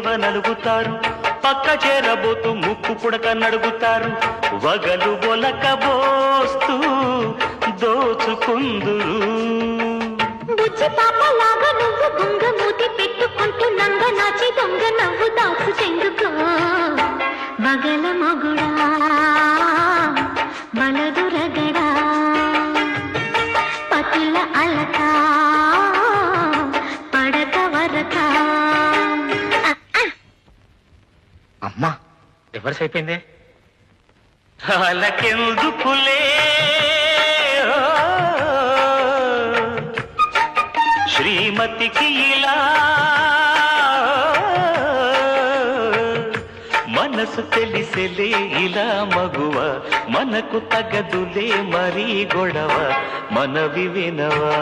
సేవ నలుగుతారు, పక్క చేరబోతూ ముక్కు పుడక నడుగుతారు, వగలు బొలకబోస్తూ దోచుకుందురు. బుజ్జి పాపలాగా నువ్వు బొంగ మూతి పెట్టుకుంటూ నంగ నాచి దొంగ నవ్వు దాచుకెందుకో బగల మొగుడా బలదురగడా పతుల అలక పడక వరక. అమ్మా రివర్స్ అయిపోయింది. చాలకెందుకులే శ్రీమతికి ఇలా మనసు తెలిసెలే ఇలా మగువ, మనకు తగదులే మరీ గొడవ, మనవి వినవా.